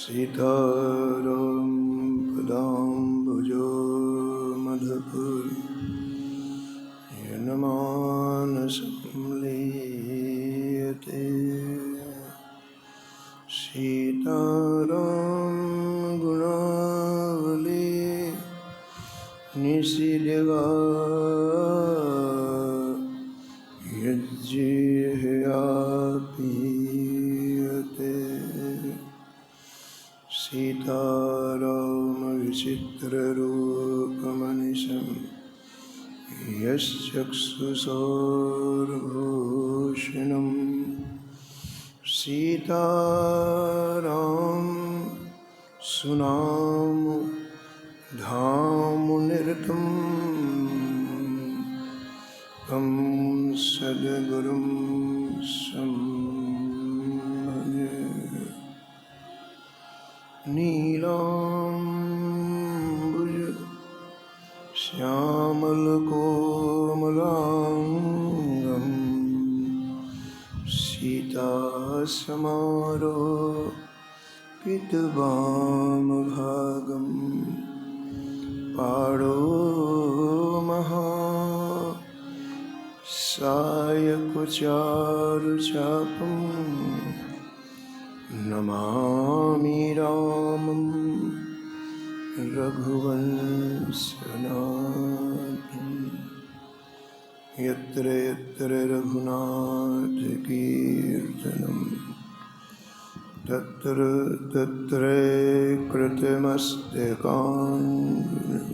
सीताराम पदाम्बुजो मधुपुर यन्मानसं लीयते। सीताराम गुणावली निशिदेवा यज्जिह्वापीयते। सीताराम विचित्ररूपमनिशं यश्चक्षुषोर्भूषणम्। सीताराम सुनाम धामुनिरतं तं सद्गुरुं संभजे। नीलाम्बुज श्यामलकोमलाङ्गं सीतासमारोपितवामभागं पाणौ महासायकचारुचापं नमामि रामं रघुवंशनाथं। यत्र यत्र रघुनाथकीर्तनं तत्र तत्र कृतमस्तकाञ्जलिं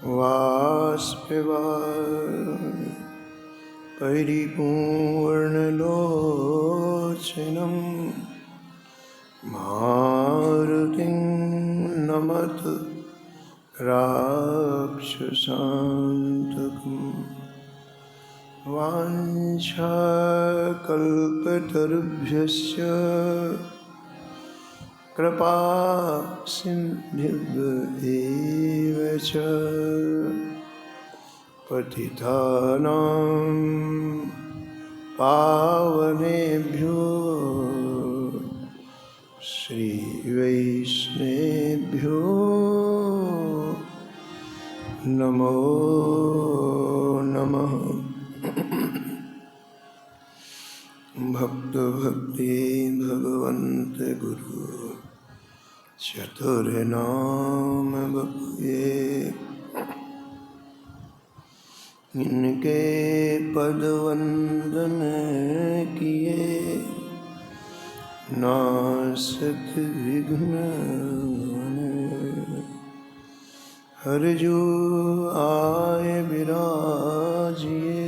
बाष्पवारि परिपूर्णलोचनं मारुतिं नमत राक्षसान्तकं। वाञ्छाकल्पतरुभ्यश्च कृपा सिन्धुभ्येव च पतितानां पावनेभ्यो श्रीवैष्णवेभ्यो नमो नमः। भक्त भक्ति भगवन्त गुरु चतुर्नाम बपुए। इनके पद वंदन किए नासत विघ्न। हर जो आए विराजिए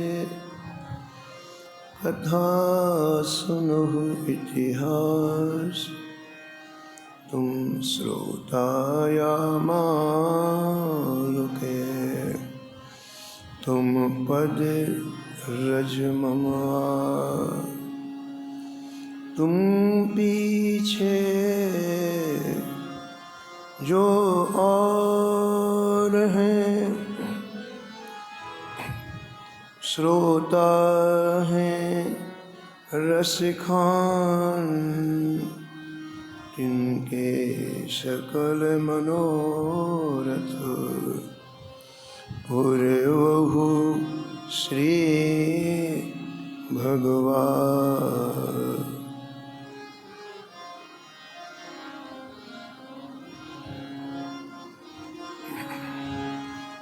कथा सुनो इतिहास। तुम श्रोता या मानुके तुम पद रज ममा। तुम पीछे जो और हैं श्रोता हैं रसिखान। जिनके सकल मनोरथ पूरे वहु श्री भगवान।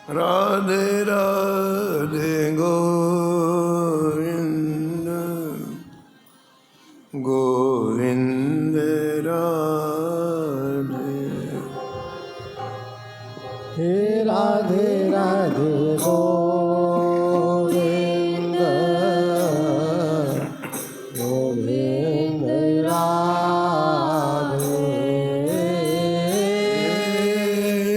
राधे राधे गोविंद गोविंद राधे। हे राधे राधे गोविंद गोविंद राधे।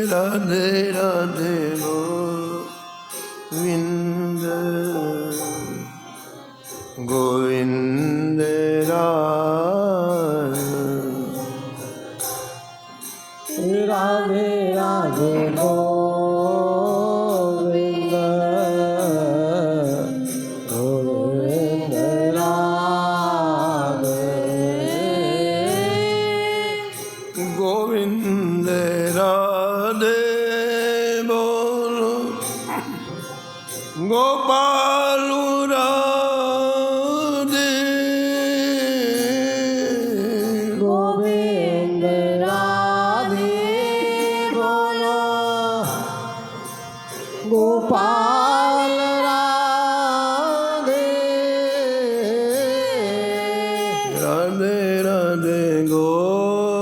राधे राधे गोविंद गोविंद राधे। राधे राधे गोविंद गोविंद राधे। गोपालु राधे गोविंद राधे बोलो गोपाल राधे राधे राधे गोविंद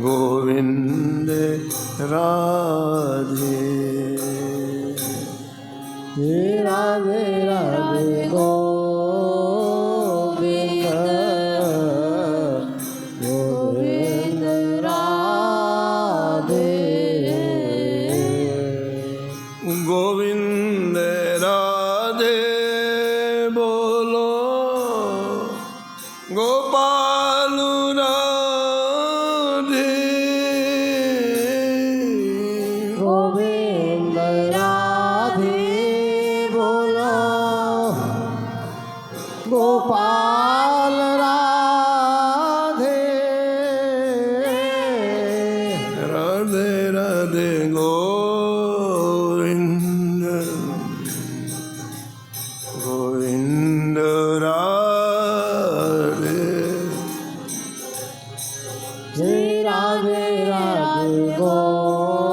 गोविंद राधे राधे राधे गोविंद गोविंद राधे गोविंद राधे बोलो गोपालु राधे गोविंद राधे बोलो गोपाल राधे राधे राधे गोविंद गोविंद राधे जय राधे राधे गोविंद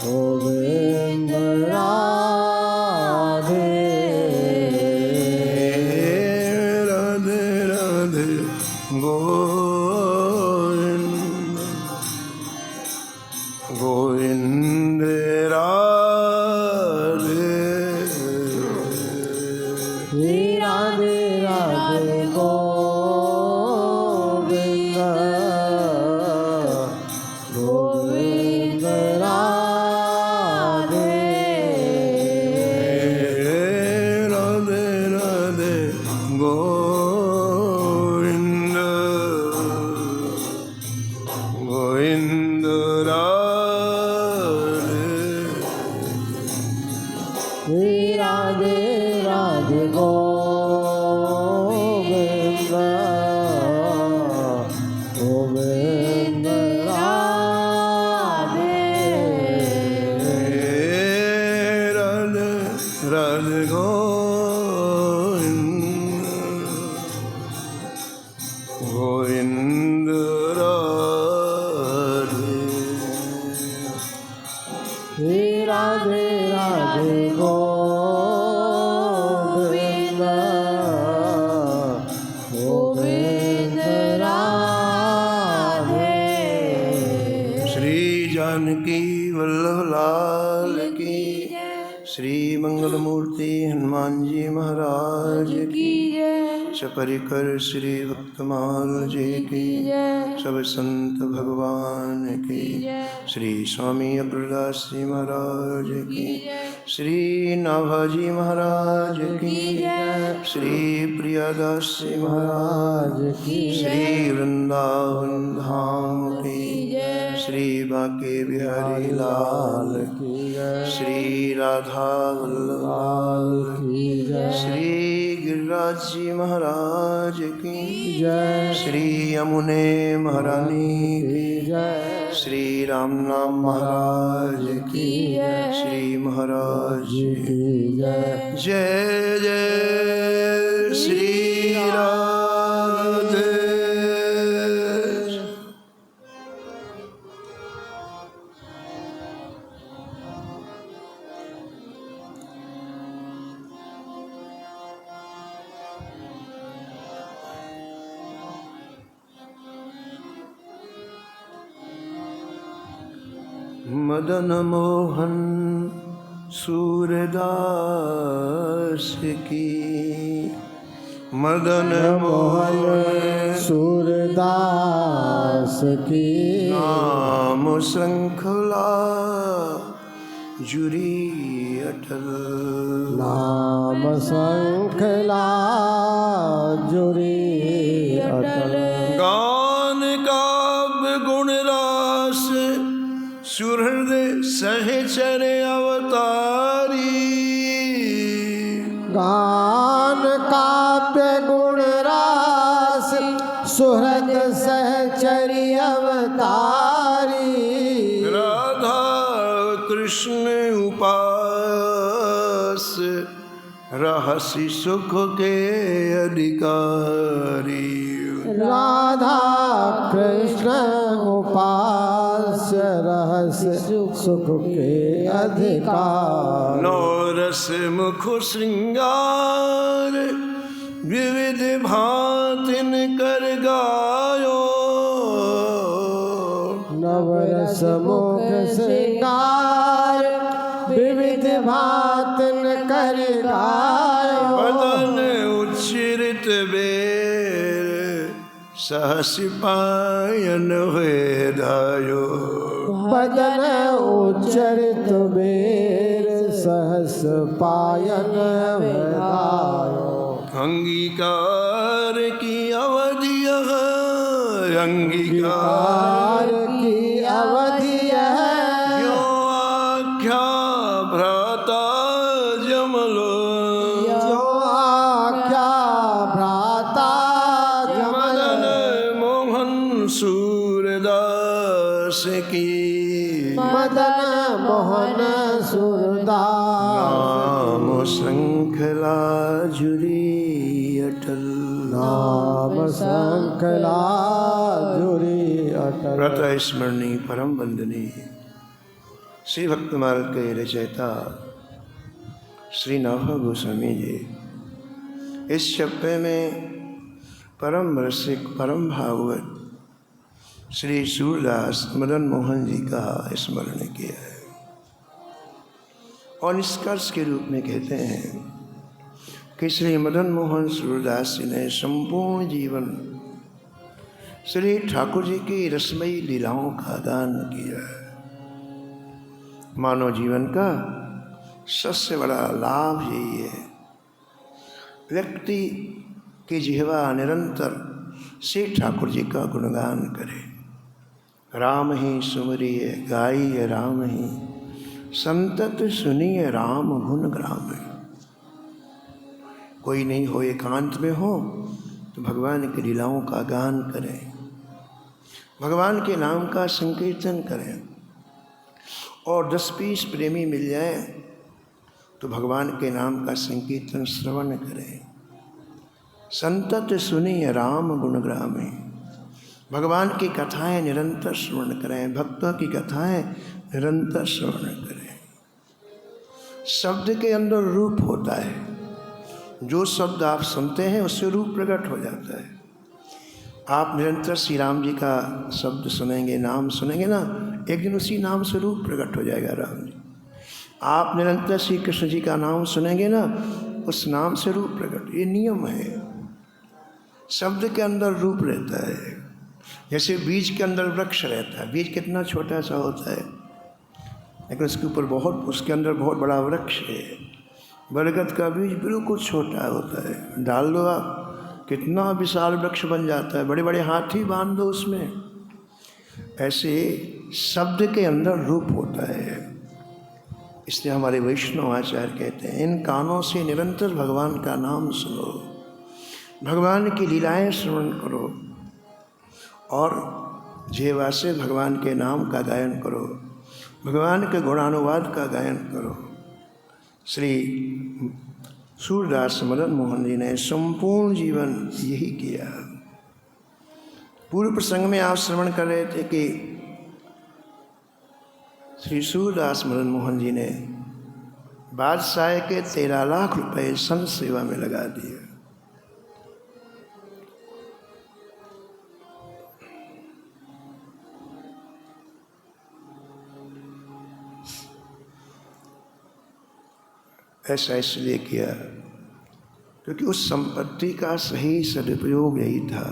गोविंद राधे राधे राधे गोविंद गोविंद राधे जय राधे राधे गोविंद गोविंद राधे राधे राधे गोविंद गोविंद राधे जय राधे राधे गोविंद गोविंद राधे राधे राधे गोविंद गोविंद राधे जय राधे राधे गोविंद गोविंद राधे श्री जानकी वल्लभ लाल की श्री मंगल मूर्ति हनुमान जी महाराज की सपरिकर श्री भक्तमाल जी की सब संत भगवान की श्री स्वामी अग्रदास जी महाराज की श्री नाभाजी महाराज की श्री प्रियादास जी महाराज की श्री वृंदावन धाम की श्री बांके बिहारी लाल की श्री राधा वल्लभ लाल की श्री गिरिराज जी महाराज की जय श्री यमुने महारानी की जय श्री राम नाम महाराज की श्री महाराज की जय जय जय श्री राधे मदन मोहन सूरदास की मदन मोहन सूरदास की नाम श्रृंखला जुरी अटल नाम श्रृंखला जुरी अटल गान काव्य गुण रास सुहृदय सहचर अवतारी गान काव्य गुण रास सुहृद सहचरी अवतारी। राधा कृष्ण उपास रहस्य सुख के अधिकारी। राधा कृष्ण उपास्य रहस्य सुख के अधिकार। नौरस मुख श्रृंगार विविध भांतिन कर गायो। नवरस मुख श्रृंगार विविध भांतिन कर गायो। बदन उच्चरित बेर सहस पायन हुए धायो। बदन उच्चरित बेर सहस पायन विधायो। अंगीकार की अवधि है, अंगीकार की अवधि है। यो आख्या भ्राता जमलो। जो आख्या भ्राता मदन मोहन सूरदास की। मदन मोहन सूरदास। नाम श्रृंखला जुड़ी अटल। नाम श्रृंखला जुड़ी अटल। व्रत स्मरणी परम वंदनीय श्री भक्तमाल के रचयिता श्री नवह गोस्वामी जी इस चप्पे में परम रसिक परम भागवत श्री सूरदास मदन मोहन जी का स्मरण किया है और निष्कर्ष के रूप में कहते हैं कि श्री मदन मोहन सूरदास जी ने संपूर्ण जीवन श्री ठाकुर जी की रसमयी लीलाओं का दान किया है। मानव जीवन का सबसे बड़ा लाभ यही है, व्यक्ति की जिह्वा निरंतर श्री ठाकुर जी का गुणगान करे। राम ही सुमरिय गाइए राम ही, संतत सुनिए राम गुण ग्राम। कोई नहीं हो, एकांत में हो तो भगवान की लीलाओं का गान करें, भगवान के नाम का संकीर्तन करें। और 10-20 प्रेमी मिल जाए तो भगवान के नाम का संकीर्तन श्रवण करें। संतत सुनिए राम गुण ग्रामे, भगवान की कथाएं निरंतर श्रवण करें, भक्तों की कथाएं निरंतर श्रवण करें। शब्द के अंदर रूप होता है, जो शब्द आप सुनते हैं उससे रूप प्रकट हो जाता है। आप निरंतर श्री राम जी का शब्द सुनेंगे, नाम सुनेंगे ना, एक दिन उसी नाम से रूप प्रकट हो जाएगा राम जी। आप निरंतर श्री कृष्ण जी का नाम सुनेंगे ना, उस नाम से रूप प्रकट, ये नियम है। शब्द के अंदर रूप रहता है, जैसे बीज के अंदर वृक्ष रहता है। बीज कितना छोटा सा होता है लेकिन उसके ऊपर उसके अंदर बहुत बड़ा वृक्ष है। बरगद का बीज बिल्कुल छोटा होता है, डाल दो आप कितना विशाल वृक्ष बन जाता है, बड़े बड़े हाथी बांध दो उसमें। ऐसे शब्द के अंदर रूप होता है। इसलिए हमारे वैष्णव आचार्य कहते हैं, इन कानों से निरंतर भगवान का नाम सुनो, भगवान की लीलाएं श्रवण करो और जिह्वा से भगवान के नाम का गायन करो, भगवान के गुणानुवाद का गायन करो। श्री सूरदास मदन मोहन जी ने संपूर्ण जीवन यही किया। पूर्व प्रसंग में आप श्रवण कर रहे थे कि श्री सूरदास मदन मोहन जी ने बादशाह के 13 लाख रुपए संत सेवा में लगा दिए। ऐसा इसलिए किया क्योंकि उस संपत्ति का सही सदुपयोग यही था।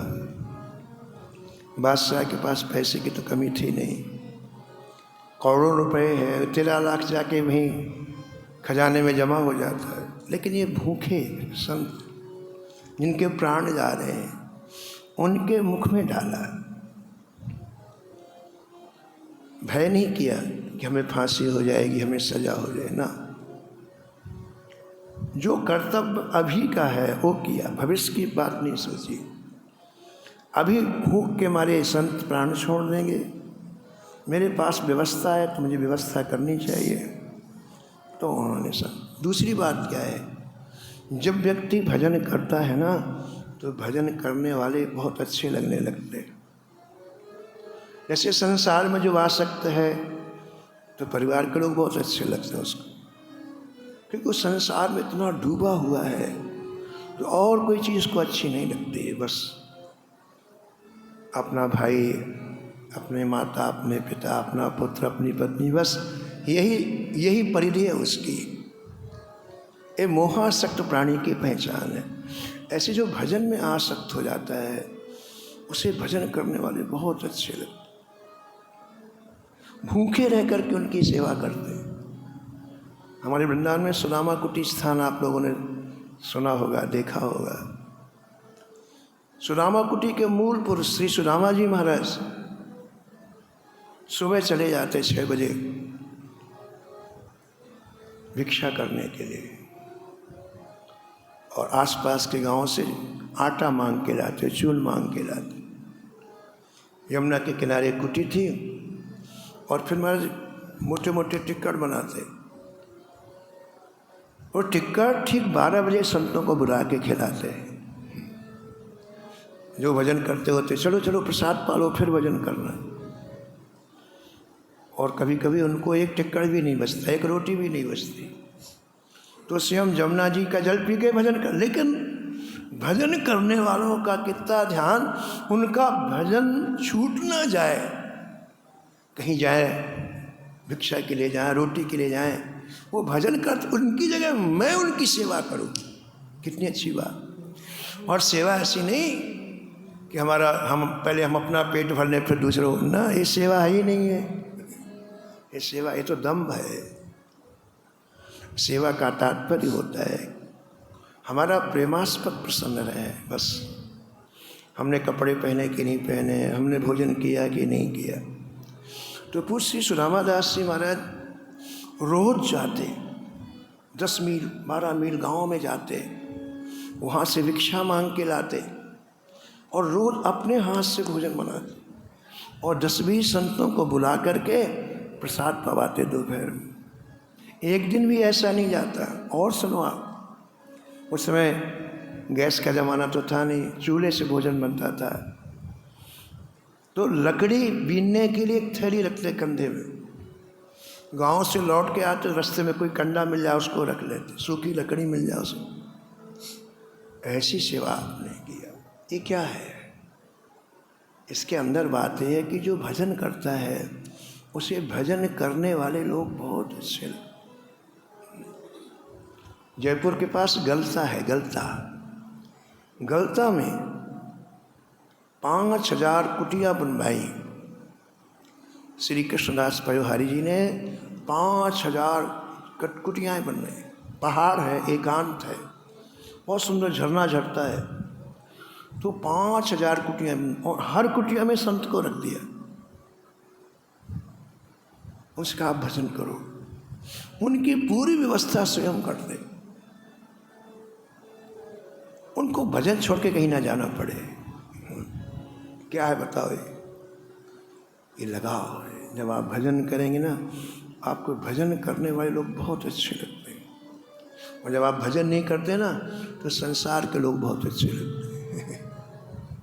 बादशाह के पास पैसे की तो कमी थी नहीं, करोड़ों रुपए है, 13 लाख जाके वहीं खजाने में जमा हो जाता है। लेकिन ये भूखे संत जिनके प्राण जा रहे हैं उनके मुख में डाला, भय नहीं किया कि हमें फांसी हो जाएगी, हमें सजा हो जाए ना। जो कर्तव्य अभी का है वो किया, भविष्य की बात नहीं सोची। अभी भूख के मारे संत प्राण छोड़ देंगे, मेरे पास व्यवस्था है तो मुझे व्यवस्था करनी चाहिए। तो उन्होंने सब। दूसरी बात क्या है, जब व्यक्ति भजन करता है ना तो भजन करने वाले बहुत अच्छे लगने लगते हैं। जैसे संसार में जो आसक्त है तो परिवार के लोग बहुत अच्छे लगते हैं उसको, क्योंकि वो संसार में इतना डूबा हुआ है तो और कोई चीज़ को अच्छी नहीं लगती है। बस अपना भाई, अपने माता, अपने पिता, अपना पुत्र, अपनी पत्नी, बस यही परिधि है उसकी। ये मोहासक्त प्राणी की पहचान है। ऐसे जो भजन में आसक्त हो जाता है उसे भजन करने वाले बहुत अच्छे लगते, भूखे रह करके उनकी सेवा करते हैं। हमारे वृंदावन में सुदामा कुटी स्थान आप लोगों ने सुना होगा, देखा होगा। सुदामा कुटी के मूल पुरुष श्री सुदामा जी महाराज सुबह चले जाते 6 बजे भिक्षा करने के लिए, और आसपास के गांव से आटा मांग के लाते, चूल मांग के लाते। यमुना के किनारे कुटी थी, और फिर महाराज मोटे मोटे टिक्कड़ बनाते, और टिक्कड़ ठीक 12 बजे संतों को बुला के खिलाते। जो भजन करते होते, चलो चलो प्रसाद पालो फिर भजन करना। और कभी कभी उनको एक टिक्कड़ भी नहीं बचता, एक रोटी भी नहीं बचती, तो स्वयं जमुना जी का जल पी के भजन कर। लेकिन भजन करने वालों का कितना ध्यान, उनका भजन छूट ना जाए। कहीं जाए भिक्षा के लिए जाए, रोटी के लिए जाए, वो भजन कर, उनकी जगह मैं उनकी सेवा करूं, कितनी अच्छी बात। और सेवा ऐसी नहीं कि हम अपना पेट भरने फिर दूसरों, ना, ये सेवा ही नहीं है। ये सेवा, ये तो दम्भ है। सेवा का तात्पर्य होता है हमारा प्रेमास्पद प्रसन्न रहे। बस हमने कपड़े पहने कि नहीं पहने, हमने भोजन किया कि नहीं किया। तो पूज्य श्री सुदामा दास जी महाराज रोज जाते, 10 मील 12 मील गांव में जाते, वहाँ से भिक्षा मांग के लाते, और रोज अपने हाथ से भोजन बनाते, और 10-20 संतों को बुला करके प्रसाद पवाते दोपहर में। एक दिन भी ऐसा नहीं जाता। और सुनो आप, उस समय गैस का ज़माना तो था नहीं, चूल्हे से भोजन बनता था। तो लकड़ी बीनने के लिए एक थैली रखते कंधे में, गांव से लौट के आते, रास्ते में कोई कंडा मिल जाए उसको रख लेते, सूखी लकड़ी मिल जाए उसको। ऐसी सेवा आपने किया। ये क्या है? इसके अंदर बात यह है कि जो भजन करता है उसे भजन करने वाले लोग बहुत अच्छे लगते। जयपुर के पास गलता है, गलता में 5000 कुटिया बनवाई। श्री कृष्णदास पयोहारी जी ने 5000 कुटियाँ बनवाई। पहाड़ है, एकांत है, बहुत सुंदर झरना झरता है, तो 5000 कुटियाँ, और हर कुटिया में संत को रख दिया। उसका आप भजन करो, उनकी पूरी व्यवस्था स्वयं कर दे, उनको भजन छोड़ के कहीं ना जाना पड़े। क्या है बताओ, ये लगाव है। जब आप भजन करेंगे ना, आपको भजन करने वाले लोग बहुत अच्छे लगते हैं, और जब आप भजन नहीं करते ना तो संसार के लोग बहुत अच्छे लगते हैं।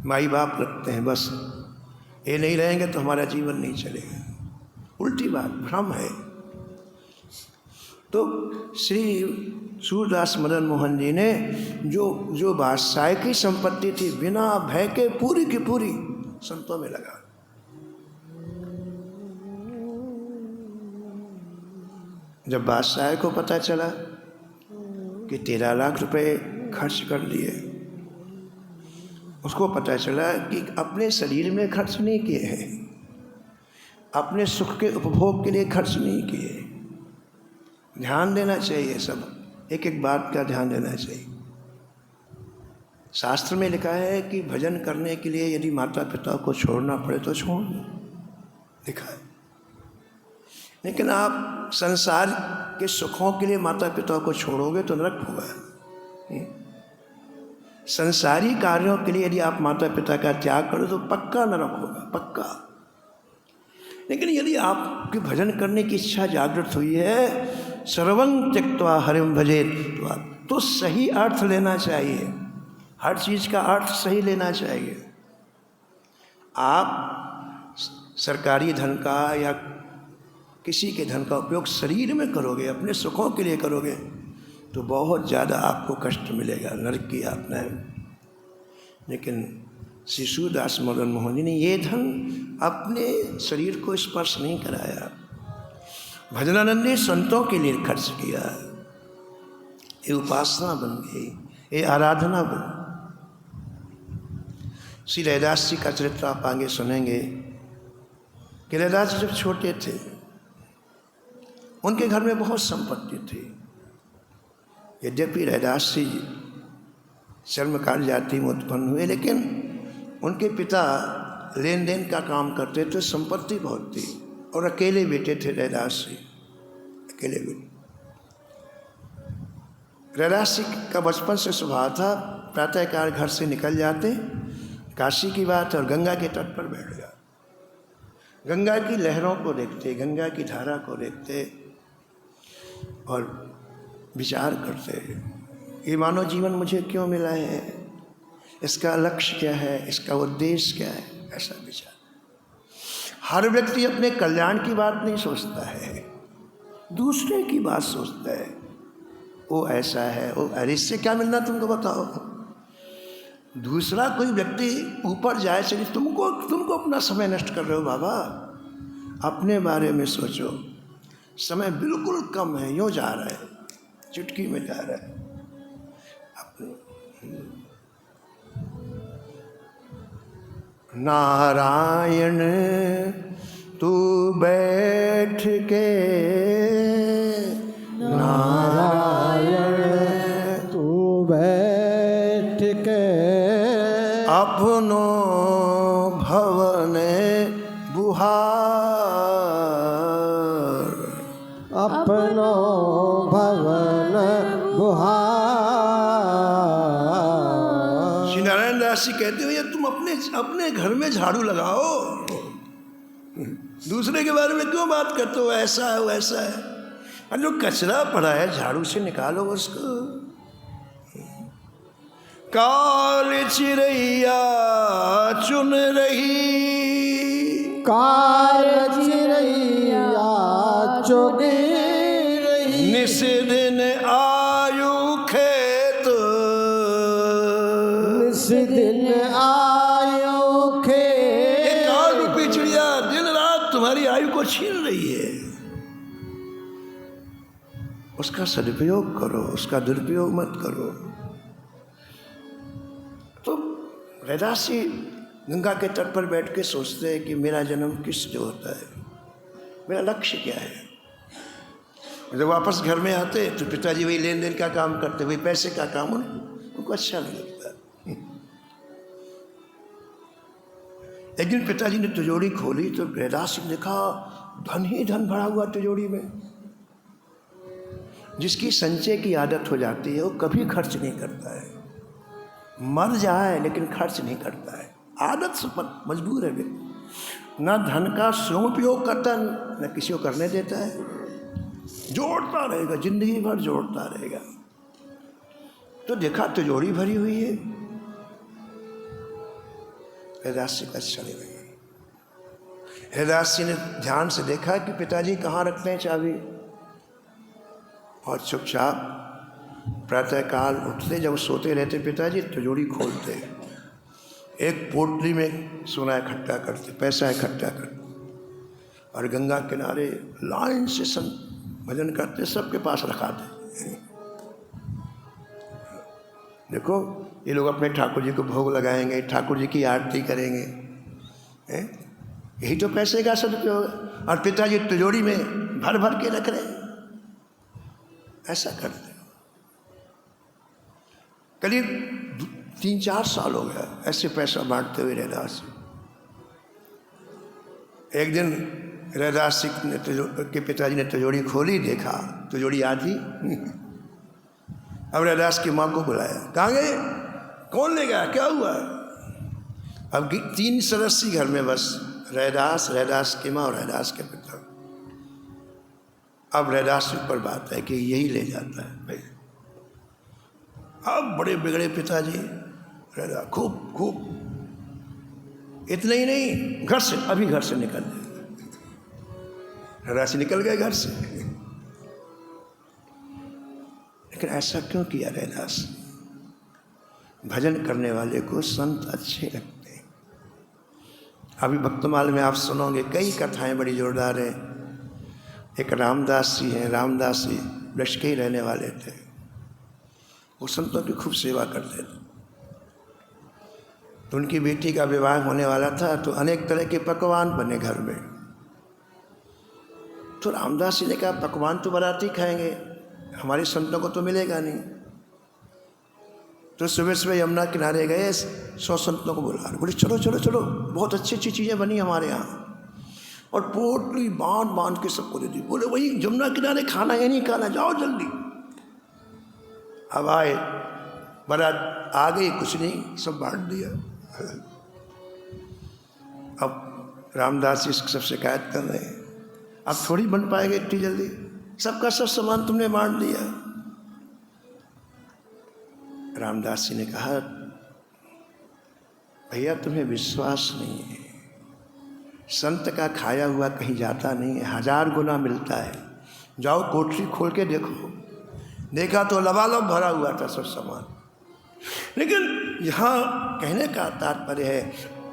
माई बाप लगते हैं, बस ये नहीं रहेंगे तो हमारा जीवन नहीं चलेगा। उल्टी बात, भ्रम है। तो श्री सूरदास मदन मोहन जी ने जो बादशाह की संपत्ति थी, बिना भय के पूरी की पूरी संतों में लगा। जब बादशाह को पता चला कि 13 लाख रुपए खर्च कर दिए, उसको पता चला कि अपने शरीर में खर्च नहीं किए हैं, अपने सुख के उपभोग के लिए खर्च नहीं किए। ध्यान देना चाहिए, सब एक एक बात का ध्यान देना चाहिए। शास्त्र में लिखा है कि भजन करने के लिए यदि माता पिता को छोड़ना पड़े तो छोड़ दो, लिखा है। लेकिन आप संसार के सुखों के लिए माता पिता को छोड़ोगे तो नरक होगा। संसारी कार्यों के लिए यदि आप माता पिता का त्याग करो तो पक्का नरक होगा, पक्का। लेकिन यदि आपकी भजन करने की इच्छा जागृत हुई है, सर्वं त्यक्त्वा हरिं भजेत, तो सही अर्थ लेना चाहिए, हर चीज़ का अर्थ सही लेना चाहिए। आप सरकारी धन का या किसी के धन का उपयोग शरीर में करोगे, अपने सुखों के लिए करोगे, तो बहुत ज़्यादा आपको कष्ट मिलेगा, नरक की यातना है। लेकिन श्री सूरदास मदन मोहन जी ने ये धन अपने शरीर को स्पर्श नहीं कराया, भजनानंदी संतों के लिए खर्च किया। ये उपासना बन गई, ये आराधना बन। श्री रैदास जी का चरित्र आप आगे सुनेंगे कि रैदास जी जब छोटे थे, उनके घर में बहुत संपत्ति थी। यद्यपि रैदास जी शर्मकाल जाति में उत्पन्न हुए, लेकिन उनके पिता लेन देन का काम करते थे, संपत्ति बहुत थी, और अकेले बेटे थे रैदास जी, अकेले बेटे। रैदास जी का बचपन से स्वभाव था, प्रातःकाल घर से निकल जाते, काशी की बात, और गंगा के तट पर बैठ गया, गंगा की लहरों को देखते, गंगा की धारा को देखते और विचार करते, ये मानव जीवन मुझे क्यों मिला है, इसका लक्ष्य क्या है, इसका उद्देश्य क्या है, ऐसा विचार। हर व्यक्ति अपने कल्याण की बात नहीं सोचता है, दूसरे की बात सोचता है। वो ऐसा है, वो अरे इससे क्या मिलना तुमको बताओ। दूसरा कोई व्यक्ति ऊपर जाए, चलिए तुमको अपना समय नष्ट कर रहे हो बाबा, अपने बारे में सोचो। समय बिल्कुल कम है, यूँ जा रहा है, चुटकी में जा रहा है। नारायण तू बैठ के, नारायण तू बैठ के, अपनो भवन बुहार, अपनो भवन बुहार। श्री नारायण दास जी कहते हो, ये तुम अपने घर में झाड़ू लगाओ, दूसरे के बारे में क्यों बात करते हो, ऐसा है वैसा है। और जो कचरा पड़ा है झाड़ू से निकालो उसको। काल चिड़ैया चुन रही, काल चिड़ैया चुन रही, निस दिन आयु खेत, निस दिन आयु खेत। ये काल रूपी चिड़िया दिन रात तुम्हारी आयु को छीन रही है, उसका सदुपयोग करो, उसका दुरुपयोग मत करो। तो रैदास जी गंगा के तट पर बैठ के सोचते हैं कि मेरा जन्म किस लिए होता है, मेरा लक्ष्य क्या है। जब वापस घर में आते तो पिताजी वही लेन देन का काम करते, वही पैसे का काम, उनको अच्छा नहीं लगता। एक दिन पिताजी ने तिजोरी खोली तो रैदास जी ने देखा धन ही धन भरा हुआ तिजोरी में। जिसकी संचय की आदत हो जाती है वो कभी खर्च नहीं करता है, मर जाए लेकिन खर्च नहीं करता है, आदत से मजबूर है व्यक्ति। ना धन का सदुपयोग करता न किसी को करने देता है, जोड़ता रहेगा, जिंदगी भर जोड़ता रहेगा। तो देखा तिजोरी भरी हुई है, रैदास जी का चले गए। रैदास जी ने ध्यान से देखा कि पिताजी कहाँ रखते हैं चाबी, और चुपचाप प्रातःकाल उठते, जब सोते रहते पिताजी तिजोरी खोलते, एक पोटली में सोना इकट्ठा करते, पैसा इकट्ठा करते, और गंगा किनारे लाइन से भजन करते, सबके पास रखाते। देखो ये लोग अपने ठाकुर जी को भोग लगाएंगे, ठाकुर जी की आरती करेंगे, यही तो पैसे का सदुपयोग। और पिताजी तिजोरी में भर भर के रख रहे हैं, ऐसा करते। करीब 3-4 साल हो गया ऐसे पैसा बांटते हुए रैदास। एक दिन रैदास के पिताजी ने तिजोरी खोली, देखा तिजोरी आधी। अब रैदास की माँ को बुलाया, कहाँ गए, कौन ले गया, क्या हुआ? अब 3 सदस्य घर में बस, रैदास की माँ और रैदास के पिता। अब रैदास के ऊपर बात है कि यही ले जाता है भाई। अब बड़े बिगड़े पिताजी रैदास खूब इतना ही नहीं, घर से अभी घर से निकल गए, रैदास निकल गए घर से। लेकिन ऐसा क्यों किया रैदास? भजन करने वाले को संत अच्छे लगते हैं। अभी भक्तमाल में आप सुनोगे कई कथाएं बड़ी जोरदार हैं। एक रामदास जी हैं, रामदास जी ब्रज के ही रहने वाले थे। वो संतों की खूब सेवा करते थे। तो उनकी बेटी का विवाह होने वाला था, तो अनेक तरह के पकवान बने घर में। तो रामदास जी ने कहा पकवान तो बाराती खाएंगे, हमारे संतों को तो मिलेगा नहीं। तो सुबह सुबह यमुना किनारे गए, 100 संतों को बुला रहे, बोले चलो चलो चलो, बहुत अच्छी अच्छी चीज़ें बनी हमारे यहाँ। और पोटली बांध के सबको दे दी। बोले वही यमुना किनारे खाना है, नहीं खाना, जाओ जल्दी। अब आए, बारात आ गई, कुछ नहीं, सब बांट दिया। अब रामदास जी सब शिकायत कर रहे हैं, अब थोड़ी बन पाएगा इतनी जल्दी, सबका सब सामान तुमने बांट दिया। रामदास जी ने कहा भैया तुम्हें विश्वास नहीं है, संत का खाया हुआ कहीं जाता नहीं है, 1000 गुना मिलता है। जाओ कोठरी खोल के देखो। देखा तो लबालब भरा हुआ था सब सामान। लेकिन यहाँ कहने का तात्पर्य है,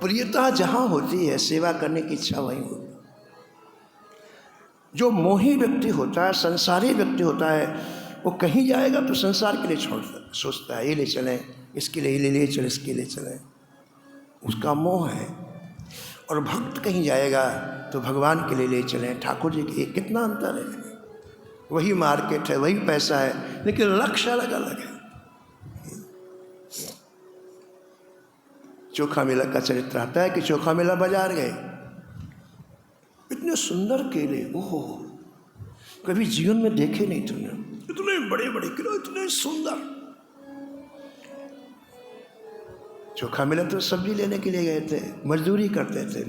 प्रियता जहाँ होती है सेवा करने की इच्छा वहीं होती है। जो मोही व्यक्ति होता है, संसारी व्यक्ति होता है, वो कहीं जाएगा तो संसार के लिए सोचता है, ये ले चलें, इसके लिए ये ले चलें, इसके लिए चलें, उसका मोह है। और भक्त कहीं जाएगा तो भगवान के लिए ले चलें, ठाकुर जी के। कितना अंतर है। वही मार्केट है, वही पैसा है, लेकिन लक्ष्य अलग अलग है। चोखा मेला का चरित्र आता है कि चोखा मेला बाजार गए, इतने सुंदर केले, ओहो कभी जीवन में देखे नहीं तुमने, इतने बड़े बड़े केले, इतने सुंदर। चोखा मेला तो सब्जी लेने के लिए गए थे, मजदूरी करते थे,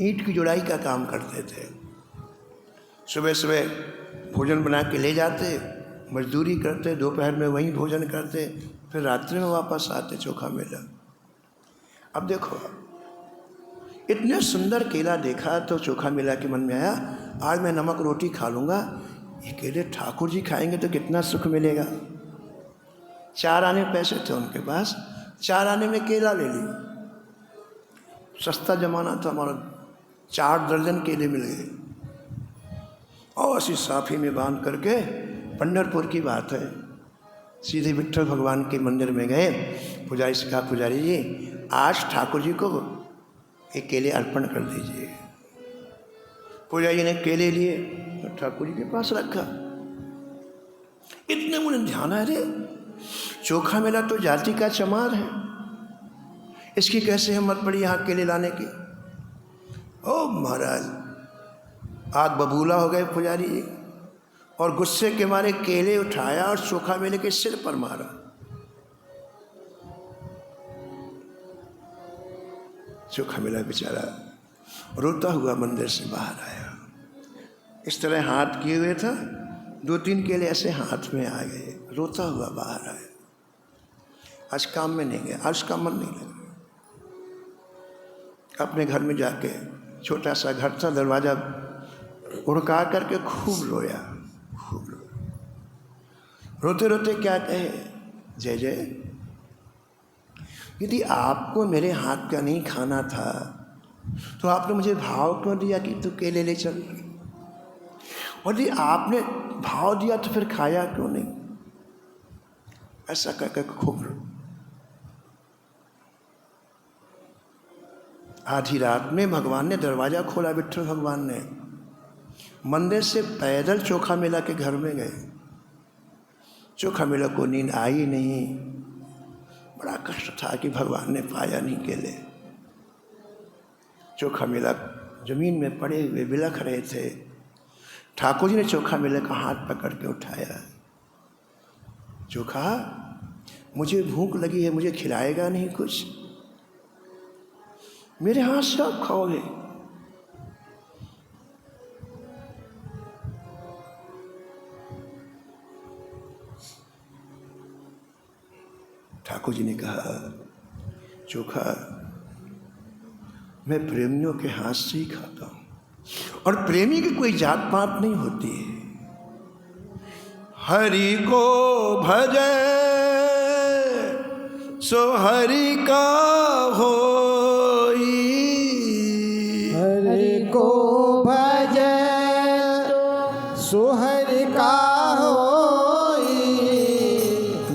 ईंट की जुड़ाई का काम करते थे। सुबह सुबह भोजन बना के ले जाते, मजदूरी करते, दोपहर में वहीं भोजन करते, फिर रात्रि में वापस आते चोखा मेला। अब देखो, इतने सुंदर केला देखा तो चोखा मेला के मन में आया, आज मैं नमक रोटी खा लूँगा, ये केले ठाकुर जी खाएंगे तो कितना सुख मिलेगा। 4 आने पैसे थे उनके पास, 4 आने में केला ले लिया। सस्ता जमाना था हमारा, 4 दर्जन केले मिल गए। और ऐसी साफी में बांध करके, पंढरपुर की बात है, सीधे विट्ठल भगवान के मंदिर में गए। पुजारी से कहा पुजारी जी आज ठाकुर जी को एक केले अर्पण कर दीजिए। पुजारी जी ने केले लिए और ठाकुर जी के पास रखा। इतने मुझे ध्यान आया, रे चोखा मेला तो जाति का चमार है, इसकी कैसे हिम्मत पड़ी यहाँ केले लाने की। ओ महाराज, आग बबूला हो गए पुजारी जी, और गुस्से के मारे केले उठाया और चोखा मेले के सिर पर मारा। चोखा मेला बेचारा रोता हुआ मंदिर से बाहर आया। इस तरह हाथ किए हुए था, 2-3 केले ऐसे हाथ में आ गए, रोता हुआ बाहर आया। आज काम में नहीं गया, आज का मन नहीं लगा। अपने घर में जाके, छोटा सा घर था, दरवाज़ा उड़का करके खूब रोया, खूब रोया। रोते रोते क्या कहे, जय जय, यदि आपको मेरे हाथ का नहीं खाना था तो आपने मुझे भाव क्यों दिया कि तू केले ले चल, और यदि आपने भाव दिया तो फिर खाया क्यों नहीं। ऐसा कहकर खूब आधी रात में भगवान ने दरवाज़ा खोला, विट्ठल भगवान ने मंदिर से पैदल चोखा मेला के घर में गए। चोखा मेला को नींद आई नहीं, बड़ा कष्ट था कि भगवान ने पाया नहीं केले। चोखा मेला जमीन में पड़े हुए बिलख रहे थे। ठाकुर जी ने चोखा मेले का हाथ पकड़ के उठाया। चोखा मुझे भूख लगी है, मुझे खिलाएगा नहीं कुछ? मेरे हाथ से आप खाओगे। ठाकुर जी ने कहा, चोखा मैं प्रेमियों के हाथ से ही खाता हूं, और प्रेमी की कोई जात पात नहीं होती है। हरि को भजे सो हरि का होई, हरि को भजे सो हरि का होई,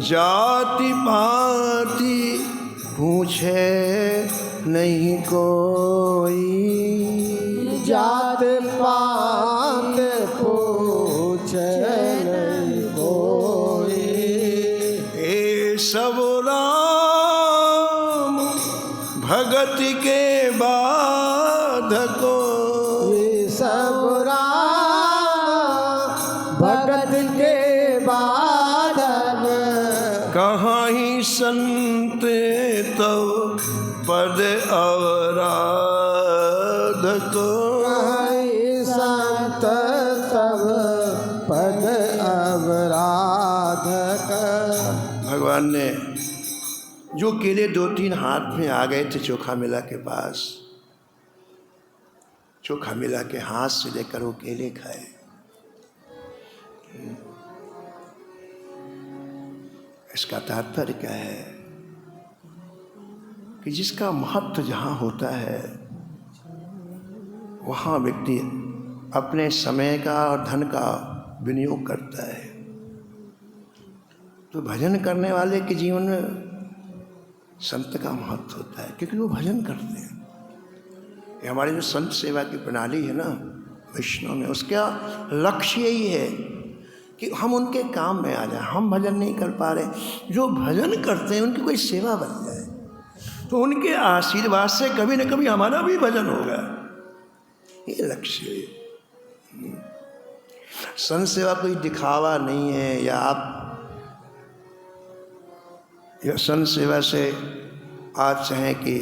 जाति पाति पूछे नहीं कोई, जात पात पूछे नहीं कोई। ए सब राम भगत के बाधको, ये सब राम भगत के बाधक, कहाँ ही संत तो पद अवराधको, संत सब पद अवराधक। भगवान ने जो केले 2-3 हाथ में आ गए थे चोखा मिला के पास, चोखा मिला के हाथ से लेकर वो केले खाए। इसका तात्पर्य क्या है कि जिसका महत्व जहाँ होता है वहाँ व्यक्ति अपने समय का और धन का विनियोग करता है। तो भजन करने वाले के जीवन में संत का महत्व होता है, क्योंकि वो भजन करते हैं। ये हमारी जो संत सेवा की प्रणाली है ना वैष्णव में, उसका लक्ष्य यही है कि हम उनके काम में आ जाए। हम भजन नहीं कर पा रहे, जो भजन करते हैं उनकी कोई सेवा बन जाए, तो उनके आशीर्वाद से कभी न कभी हमारा भी भजन होगा। ये लक्ष्य है। संत सेवा कोई दिखावा नहीं है, या आप या संत सेवा से आज चाहें कि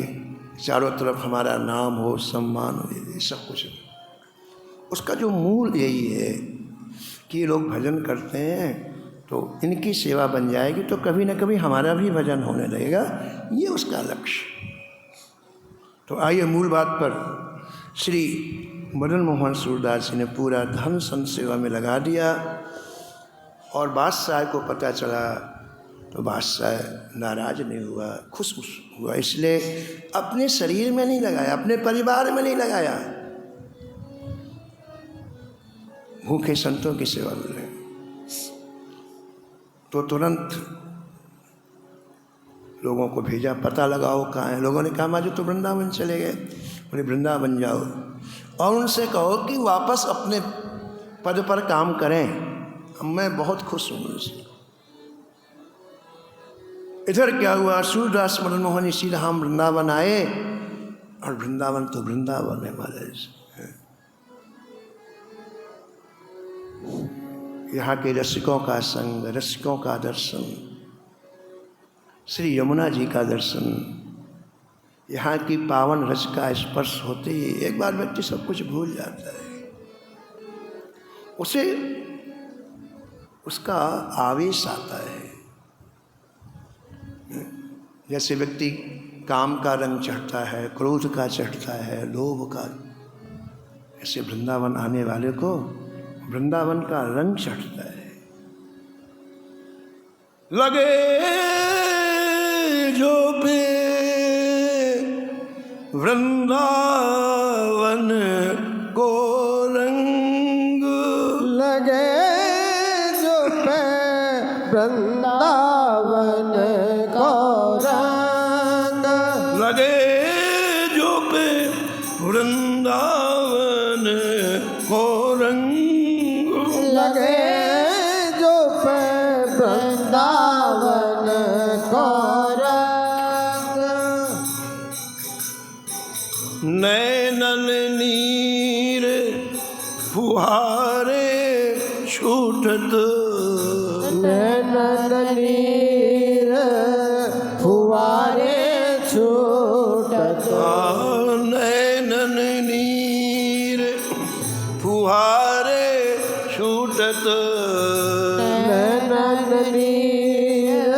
चारों तरफ हमारा नाम हो, सम्मान हो, ये सब कुछ है। उसका जो मूल यही है कि ये लोग भजन करते हैं तो इनकी सेवा बन जाएगी, तो कभी ना कभी हमारा भी भजन होने लगेगा। ये उसका लक्ष्य। तो आइए मूल बात पर, श्री मदन मोहन सूरदास जी ने पूरा धन संत सेवा में लगा दिया, और बादशाह को पता चला तो बादशाह नाराज नहीं हुआ, खुश हुआ। इसलिए अपने शरीर में नहीं लगाया, अपने परिवार में नहीं लगाया, भूखे संतों की सेवा में लगाया। तो तुरंत लोगों को भेजा, पता लगाओ कहाँ है। लोगों ने कहा माजू तो वृंदावन चले गए। बोले वृंदावन जाओ और उनसे कहो कि वापस अपने पद पर काम करें, मैं बहुत खुश हूँ उनसे। इधर क्या हुआ, सूरदास मदन मोहन श्री राम वृंदावन आए, और वृंदावन तो वृंदावन है महाराज। यहाँ के रसिकों का संग, रसिकों का दर्शन, श्री यमुना जी का दर्शन, यहाँ की पावन रस का स्पर्श होते ही एक बार व्यक्ति सब कुछ भूल जाता है। उसे उसका आवेश आता है। जैसे व्यक्ति काम का रंग चढ़ता है, क्रोध का चढ़ता है, लोभ का, ऐसे वृंदावन आने वाले को वृंदावन का रंग चढ़ता है। लगे जो पे वृंदावन को रंग, लगे जो पे वृंदावन को रंग, लगे जो पे वृंदावन को रंग, लगे जो पे वृंदावन को रंग, नैनन नीर फुहारे छूटत, नैनन नीर फुहारे छूटत नैनन नीर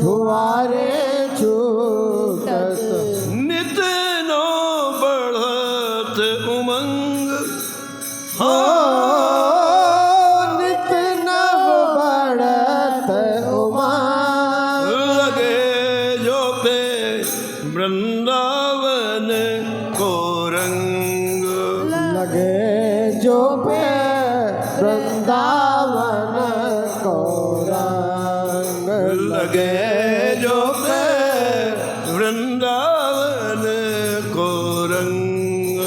फुहारे छूटत नित नो बढ़त उमंग हो नित नव बढ़त उमंग लगे जो पे वृंदावन को रंग लगे जो पे वृंदावन को रंग लगे जो पे वृंदावन को रंग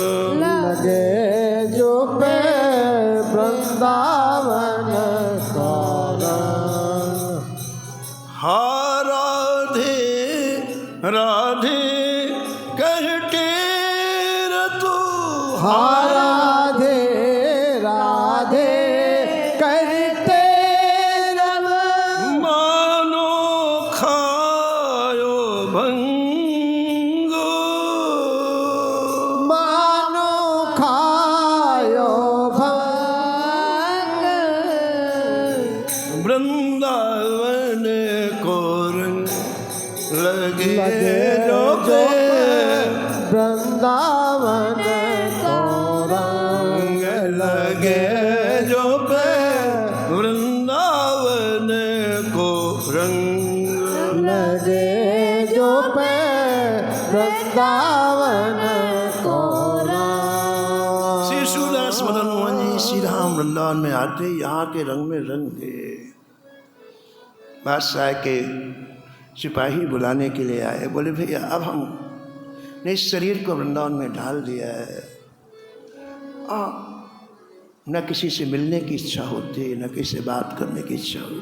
लगे जो पे वृंदावन को रंग हा राधे राधे कहते रतु हा राधे राधे करते रव मानो खायो भंगो मानो खायो भंग वृंदावन को रंग लगे लगे जो जो पे वृंदावन को रंग लगे जो पे वृंदावन को रंग लगे जो पे वृंदावन को रंग श्री सूरदास मदन मोहन जी श्री राम वृंदावन में आते यहाँ के रंग में रंग गए। बादशाह के सिपाही बुलाने के लिए आए, बोले भैया अब हमने इस शरीर को वृंदावन में डाल दिया है, न किसी से मिलने की इच्छा होती, न किसी से बात करने की इच्छा होती,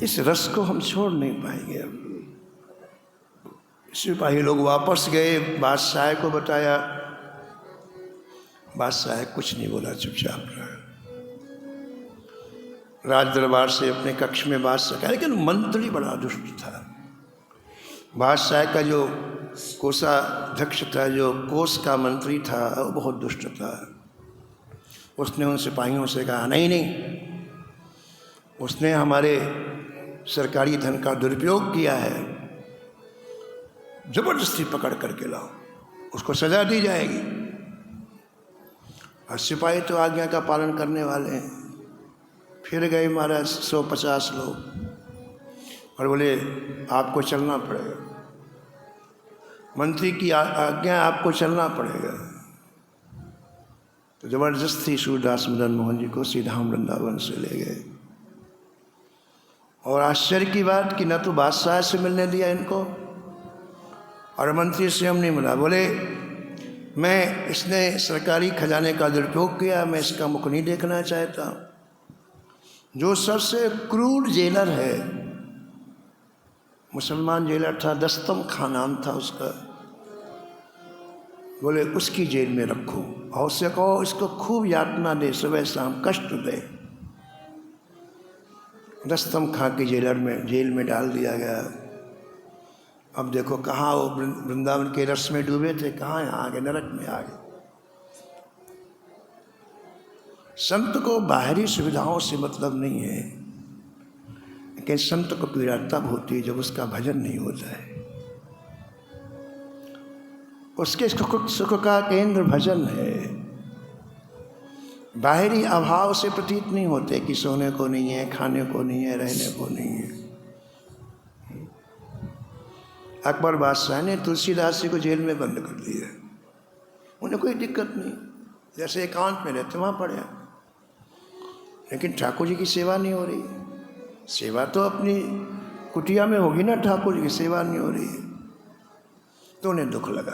इस रस को हम छोड़ नहीं पाएंगे। अब सिपाही लोग वापस गए, बादशाह को बताया, बादशाह कुछ नहीं बोला, चुपचाप रहा। राज दरबार से अपने कक्ष में बादशाह का, लेकिन मंत्री बड़ा दुष्ट था। बादशाह का जो कोषाध्यक्ष था, जो कोष का मंत्री था, वो बहुत दुष्ट था। उसने उन सिपाहियों से कहा नहीं नहीं, उसने हमारे सरकारी धन का दुरुपयोग किया है, जबरदस्ती पकड़ करके लाओ, उसको सजा दी जाएगी। और सिपाही तो आज्ञा का पालन करने वाले हैं। फिर गए महाराज 150 लोग और बोले आपको चलना पड़ेगा, मंत्री की आज्ञा, आपको चलना पड़ेगा। तो जबरदस्ती सूरदास मदन मोहन जी को सीधा वृंदावन से ले गए। और आश्चर्य की बात कि न तो बादशाह से मिलने दिया इनको और मंत्री से हम नहीं मिला। बोले मैं, इसने सरकारी खजाने का दुरुपयोग किया, मैं इसका मुख नहीं देखना चाहता। जो सबसे क्रूर जेलर है, मुसलमान जेलर था, दस्तम खां नाम था उसका, बोले उसकी जेल में रखो और उससे कहो इसको खूब यातना दे, सुबह शाम कष्ट दे। दस्तम खां की जेल में डाल दिया गया। अब देखो कहाँ वो वृंदावन के रस में डूबे थे, कहाँ यहाँ आ गए, नरक में आ गए। संत को बाहरी सुविधाओं से मतलब नहीं है, लेकिन संत को पीड़ा तब होती है जब उसका भजन नहीं होता है। उसके सुख का केंद्र भजन है। बाहरी अभाव से प्रतीत नहीं होते कि सोने को नहीं है, खाने को नहीं है, रहने को नहीं है। अकबर बादशाह ने तुलसीदास जी को जेल में बंद कर दिया, उन्हें कोई दिक्कत नहीं, जैसे एकांत में रहते वहाँ पड़े। लेकिन ठाकुर जी की सेवा नहीं हो रही। सेवा तो अपनी कुटिया में होगी ना, ठाकुर जी की सेवा नहीं हो रही। तो उन्हें दुख लगा,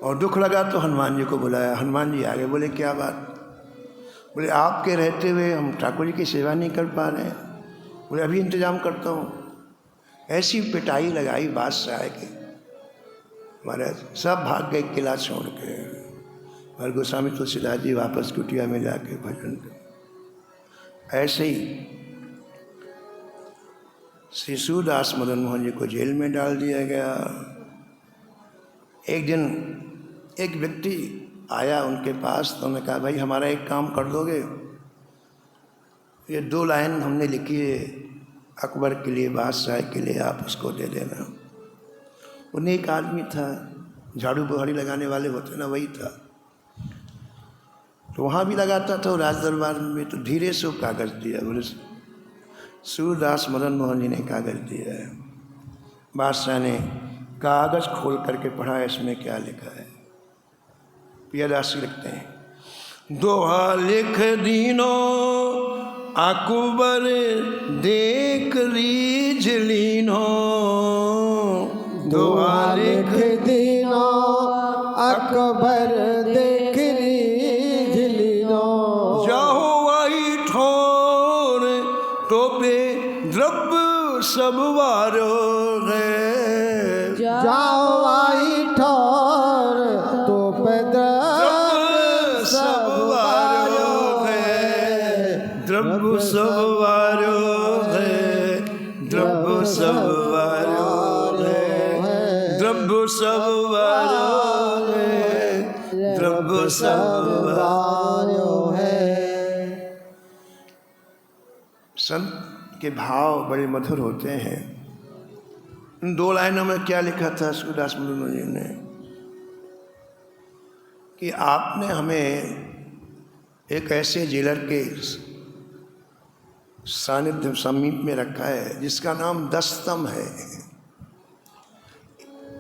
और दुख लगा तो हनुमान जी को बुलाया। हनुमान जी आगे, बोले क्या बात? बोले आपके रहते हुए हम ठाकुर जी की सेवा नहीं कर पा रहे हैं। बोले अभी इंतजाम करता हूँ। ऐसी पिटाई लगाई बादशाह के, महाराज सब भाग गए किला छोड़ के। और गोस्वामी तुलसीदास जी वापस कुटिया में जाके भजन कर। ऐसे ही श्री सूरदास मदन मोहन जी को जेल में डाल दिया गया। एक दिन एक व्यक्ति आया उनके पास तो उन्होंने कहा, भाई हमारा एक काम कर दोगे? ये 2 लाइन हमने लिखी है अकबर के लिए, बादशाह के लिए, आप उसको दे देना। उन्हें एक आदमी था, झाड़ू बुहारी लगाने वाले होते ना, वही था। तो वहाँ भी लगाता था, राज दरबार में। तो धीरे से वो कागज़ दिया, बोले सूरदास मदन मोहन जी ने कागज़ दिया है। बादशाह ने कागज़ खोल करके पढ़ा, इसमें क्या लिखा है? पियादासी लिखते हैं, दोहा लिख दीनो अकबर देख रीझ लीनो, दोहा लिख दीनो अकबर देख रीझ लीनो, जाहो आई ठोर टोपे द्रव्य सब वारो है, जाओ आई ठोर तो द्रव्य सब वारो है, द्रव्य सब वारो है, द्रव्य सब वारो है, द्रव्य सब वारो है, द्रव्य सब वारो है। संत के भाव बड़े मधुर होते हैं। इन 2 लाइनों में क्या लिखा था सूरदास मदन जी ने कि आपने हमें एक ऐसे जेलर के सानिध्य समीप में रखा है जिसका नाम दस्तम है।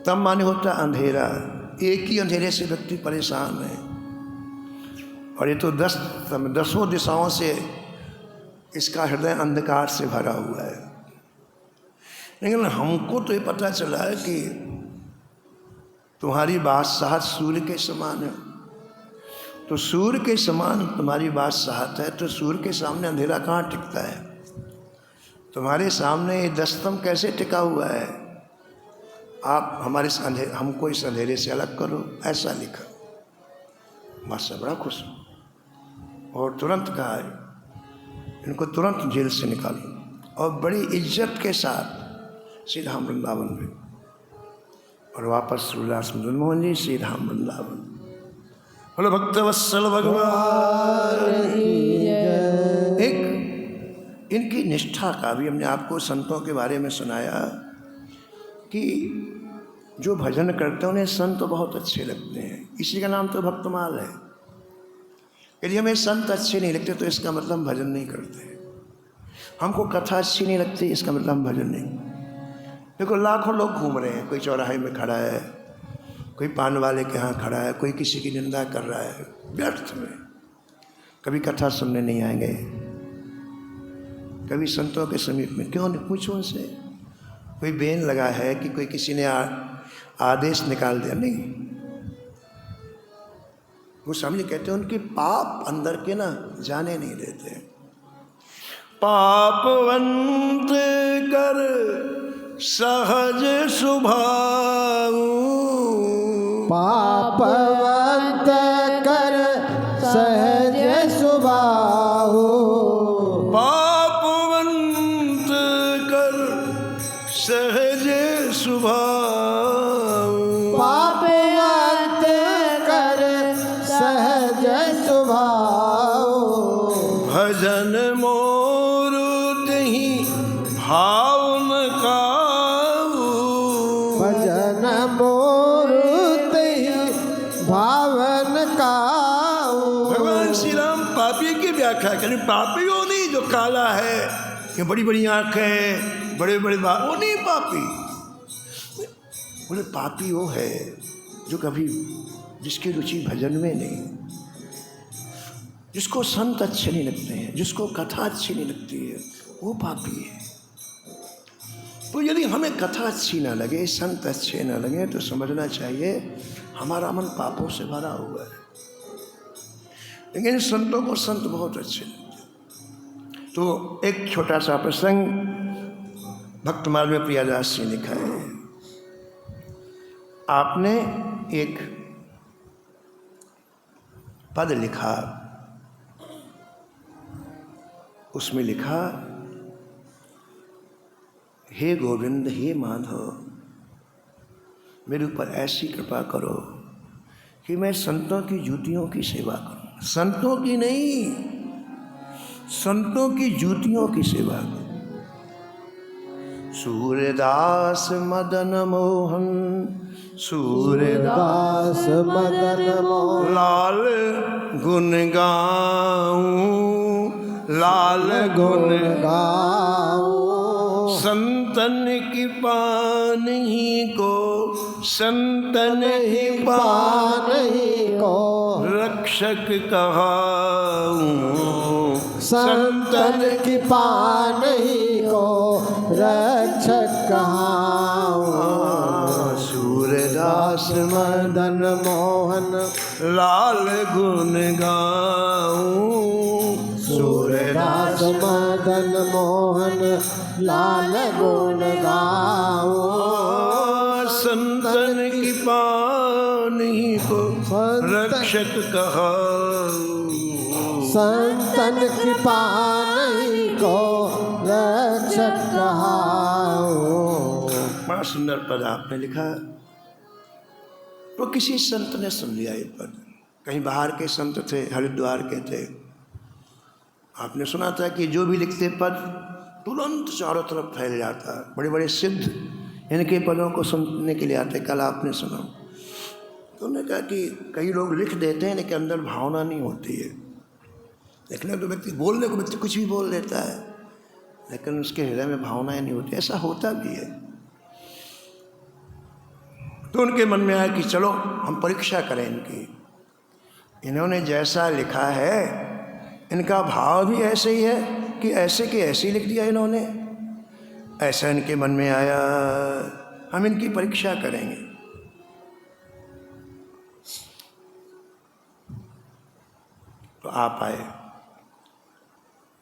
तम माने होता अंधेरा, एक ही अंधेरे से व्यक्ति परेशान है, और ये तो 10 दिशाओं से इसका हृदय अंधकार से भरा हुआ है। लेकिन हमको तो ये पता चला है कि तुम्हारी बादशाहत सूर्य के समान है। तो सूर्य के समान तुम्हारी बादशाहत है, तो सूर्य के सामने अंधेरा कहाँ टिकता है? तुम्हारे सामने ये दस्तम कैसे टिका हुआ है? आप हमको इस अंधेरे से अलग करो, ऐसा लिखा। बादशाह बड़ा खुश और तुरंत कहा, इनको तुरंत जेल से निकालो, और बड़ी इज्जत के साथ सीधा वृंदावन में, और वापस सूरदास मदन मोहन जी सीधा वृंदावन। बोलो भक्तवत्सल भगवान। एक इनकी निष्ठा का भी हमने आपको संतों के बारे में सुनाया कि जो भजन करते हैं उन्हें संत बहुत अच्छे लगते हैं, इसी का नाम तो भक्तमाल है। यदि हमें संत अच्छे नहीं लगते तो इसका मतलब हम भजन नहीं करते। हमको कथा अच्छी नहीं लगती, इसका मतलब हम भजन नहीं। देखो लाखों लोग घूम रहे हैं, कोई चौराहे में खड़ा है, कोई पान वाले के यहाँ खड़ा है, कोई किसी की निंदा कर रहा है, व्यर्थ में। कभी कथा सुनने नहीं आएंगे, कभी संतों के समीप में क्यों नहीं, पूछो उनसे। कोई बेन लगा है कि कोई किसी ने आदेश निकाल दिया, नहीं। वो स्वामी जी कहते हैं उनके पाप अंदर के ना जाने नहीं देते। पापवंत कर सहज स्वभाव, पापवंत कर सहज स्वभाव, पापवंत कर सहज स्वभाव, पापवंत कर सहज स्वभाव, भजन मोर दही भावन का, भजन मूर्ति भावन का। भगवान श्री राम पापी की व्याख्या करें। पापी वो नहीं जो काला है, ये बड़ी बड़ी आंखें, बड़े बड़े बाल, वो नहीं पापी। बोले पापी वो है जो कभी, जिसकी रुचि भजन में नहीं, जिसको संत अच्छे नहीं लगते हैं, जिसको कथा अच्छी नहीं लगती है, वो पापी है। तो यदि हमें कथा अच्छी ना लगे, संत अच्छे ना लगे, तो समझना चाहिए हमारा मन पापों से भरा हुआ है। लेकिन संतों को संत बहुत अच्छे लगते हैं। तो एक छोटा सा प्रसंग भक्तमाल में प्रियादास जी लिखा है। आपने एक पद लिखा, उसमें लिखा, हे गोविंद, हे माधव, मेरे ऊपर ऐसी कृपा करो कि मैं संतों की जूतियों की सेवा करूं, संतों की नहीं, संतों की जूतियों की सेवा करूं। सूर्यदास मदन मोहन, सूर्यदास मदन मोहन, लाल गुण गाऊं, लाल गुण गाओ। संतन की पान ही को, संतन ही पान नहीं को रक्षक कहाऊं, संतन की पान ही को रक्षक कहाऊं। सूरदास मदन मोहन, लाल गुण गाऊं, सूरदास मदन मोहन, लाल गुण गाओ। संतन की पान ही को रक्षक कहाऊं, संतन की पान ही को रक्षक कहाओ। बड़ा सुंदर पद आपने लिखा। तो किसी संत ने सुन लिया ये पद, कहीं बाहर के संत थे, हरिद्वार के थे। आपने सुना था कि जो भी लिखते पद तुरंत चारों तरफ फैल जाता। बड़े बड़े सिद्ध इनके पदों को सुनने के लिए आते। कल आपने सुना तो उन्होंने कहा कि कई लोग लिख देते हैं लेकिन अंदर भावना नहीं होती है। लिखने तो व्यक्ति, बोलने को व्यक्ति कुछ भी बोल देता है लेकिन उसके हृदय में भावनाएं नहीं होती। ऐसा होता भी है। तो उनके मन में आया कि चलो हम परीक्षा करें इनकी। इन्होंने जैसा लिखा है इनका भाव भी ऐसे ही है कि ऐसे के ऐसे ही लिख दिया इन्होंने। ऐसा इनके मन में आया, हम इनकी परीक्षा करेंगे। तो आप आए,